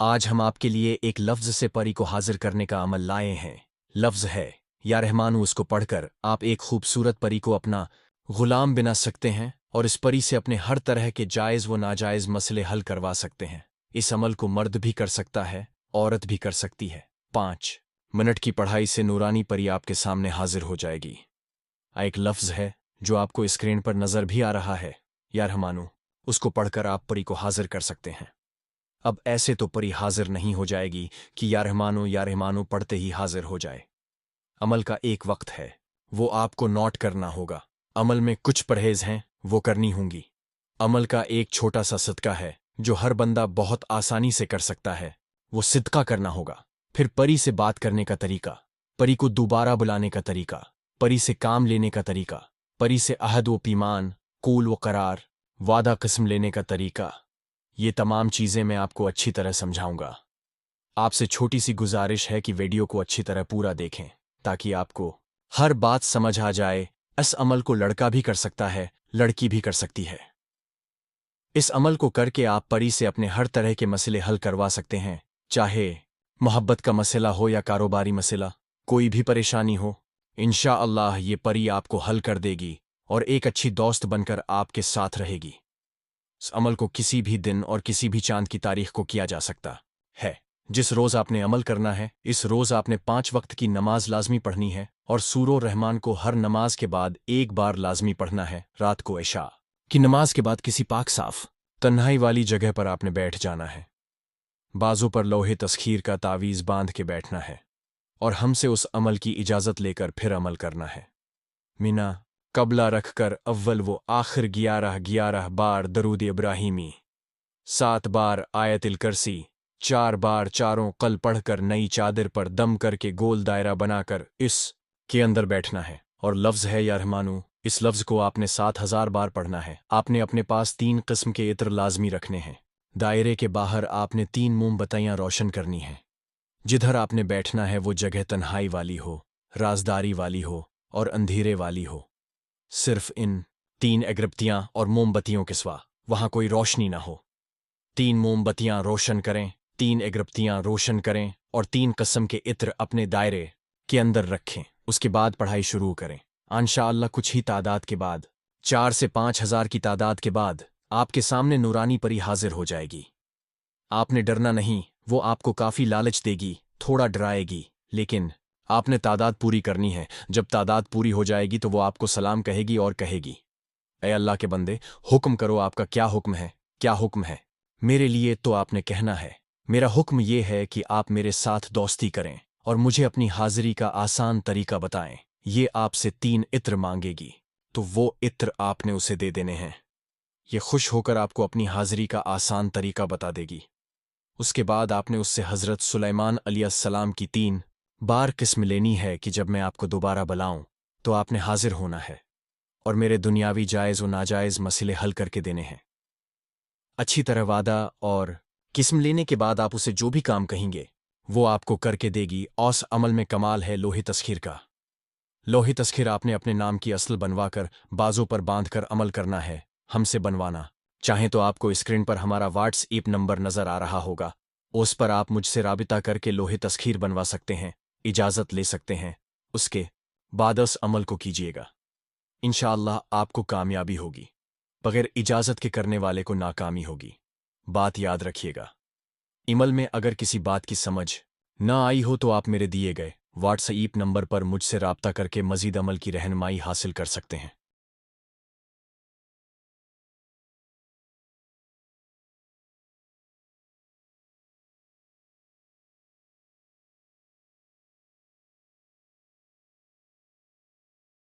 آج ہم آپ کے لیے ایک لفظ سے پری کو حاضر کرنے کا عمل لائے ہیں۔ لفظ ہے یا رحمانو۔ اس کو پڑھ کر آپ ایک خوبصورت پری کو اپنا غلام بنا سکتے ہیں اور اس پری سے اپنے ہر طرح کے جائز و ناجائز مسئلے حل کروا سکتے ہیں۔ اس عمل کو مرد بھی کر سکتا ہے، عورت بھی کر سکتی ہے۔ 5 منٹ کی پڑھائی سے نورانی پری آپ کے سامنے حاضر ہو جائے گی۔ ایک لفظ ہے جو آپ کو اسکرین پر نظر بھی آ رہا ہے، یا رحمانو۔ اس کو پڑھ کر آپ پری کو حاضر کر سکتے ہیں۔ اب ایسے تو پری حاضر نہیں ہو جائے گی کہ یا رحمانو پڑھتے ہی حاضر ہو جائے۔ عمل کا ایک وقت ہے، وہ آپ کو نوٹ کرنا ہوگا۔ عمل میں کچھ پرہیز ہیں، وہ کرنی ہوں گی۔ عمل کا ایک چھوٹا سا صدقہ ہے جو ہر بندہ بہت آسانی سے کر سکتا ہے، وہ صدقہ کرنا ہوگا۔ پھر پری سے بات کرنے کا طریقہ، پری کو دوبارہ بلانے کا طریقہ، پری سے کام لینے کا طریقہ، پری سے عہد و پیمان، قول و قرار، وعدہ قسم لینے کا طریقہ، یہ تمام چیزیں میں آپ کو اچھی طرح سمجھاؤں گا۔ آپ سے چھوٹی سی گزارش ہے کہ ویڈیو کو اچھی طرح پورا دیکھیں تاکہ آپ کو ہر بات سمجھ آ جائے۔ اس عمل کو لڑکا بھی کر سکتا ہے، لڑکی بھی کر سکتی ہے۔ اس عمل کو کر کے آپ پری سے اپنے ہر طرح کے مسئلے حل کروا سکتے ہیں، چاہے محبت کا مسئلہ ہو یا کاروباری مسئلہ، کوئی بھی پریشانی ہو، انشاءاللہ یہ پری آپ کو حل کر دے گی اور ایک اچھی دوست بن کر آپ کے ساتھ رہے گی۔ اس عمل کو کسی بھی دن اور کسی بھی چاند کی تاریخ کو کیا جا سکتا ہے۔ جس روز آپ نے عمل کرنا ہے، اس روز آپ نے 5 وقت کی نماز لازمی پڑھنی ہے اور سورہ رحمان کو ہر نماز کے بعد ایک بار لازمی پڑھنا ہے۔ رات کو عشاء کی نماز کے بعد کسی پاک صاف تنہائی والی جگہ پر آپ نے بیٹھ جانا ہے۔ بازو پر لوہے تسخیر کا تعویذ باندھ کے بیٹھنا ہے اور ہم سے اس عمل کی اجازت لے کر پھر عمل کرنا ہے۔ مینا قبلہ رکھ کر اول و آخر 11 بار درود ابراہیمی، 7 بار آیت الکرسی، 4 بار چاروں قل پڑھ کر نئی چادر پر دم کر کے گول دائرہ بنا کر اس کے اندر بیٹھنا ہے۔ اور لفظ ہے یا رحمانو، اس لفظ کو آپ نے 7000 بار پڑھنا ہے۔ آپ نے اپنے پاس 3 قسم کے عطر لازمی رکھنے ہیں۔ دائرے کے باہر آپ نے 3 موم بتیاں روشن کرنی ہیں۔ جدھر آپ نے بیٹھنا ہے وہ جگہ تنہائی والی ہو، رازداری والی ہو اور اندھیرے والی ہو۔ صرف ان 3 اگربتیاں اور موم بتیوں کے سوا وہاں کوئی روشنی نہ ہو۔ 3 موم بتیاں روشن کریں، 3 اگربتیاں روشن کریں اور 3 قسم کے عطر اپنے دائرے کے اندر رکھیں۔ اس کے بعد پڑھائی شروع کریں۔ انشاءاللہ کچھ ہی تعداد کے بعد، 4 سے 5000 کی تعداد کے بعد، آپ کے سامنے نورانی پری حاضر ہو جائے گی۔ آپ نے ڈرنا نہیں، وہ آپ کو کافی لالچ دے گی، تھوڑا ڈرائے گی، لیکن آپ نے تعداد پوری کرنی ہے۔ جب تعداد پوری ہو جائے گی تو وہ آپ کو سلام کہے گی اور کہے گی، اے اللہ کے بندے، حکم کرو، آپ کا کیا حکم ہے؟ کیا حکم ہے میرے لیے؟ تو آپ نے کہنا ہے، میرا حکم یہ ہے کہ آپ میرے ساتھ دوستی کریں اور مجھے اپنی حاضری کا آسان طریقہ بتائیں۔ یہ آپ سے 3 عطر مانگے گی تو وہ عطر آپ نے اسے دے دینے ہیں۔ یہ خوش ہو کر آپ کو اپنی حاضری کا آسان طریقہ بتا دے گی۔ اس کے بعد آپ نے اس سے حضرت سلیمان علیہ السلام کی 3 بار قسم لینی ہے کہ جب میں آپ کو دوبارہ بلاؤں تو آپ نے حاضر ہونا ہے اور میرے دنیاوی جائز و ناجائز مسئلے حل کر کے دینے ہیں۔ اچھی طرح وعدہ اور قسم لینے کے بعد آپ اسے جو بھی کام کہیں گے وہ آپ کو کر کے دے گی۔ اس عمل میں کمال ہے لوہے تسخیر کا۔ لوہے تسخیر آپ نے اپنے نام کی اصل بنوا کر بازو پر باندھ کر عمل کرنا ہے۔ ہم سے بنوانا چاہیں تو آپ کو اسکرین پر ہمارا واٹس ایپ نمبر نظر آ رہا ہوگا، اس پر آپ مجھ سے رابطہ کر کے لوہے تسخیر بنوا سکتے ہیں، اجازت لے سکتے ہیں۔ اس کے بعد اس عمل کو کیجیے گا، انشاءاللہ آپ کو کامیابی ہوگی۔ بغیر اجازت کے کرنے والے کو ناکامی ہوگی۔ بات یاد رکھیے گا، عمل میں اگر کسی بات کی سمجھ نہ آئی ہو تو آپ میرے دیے گئے واٹس ایپ نمبر پر مجھ سے رابطہ کر کے مزید عمل کی رہنمائی حاصل کر سکتے ہیں۔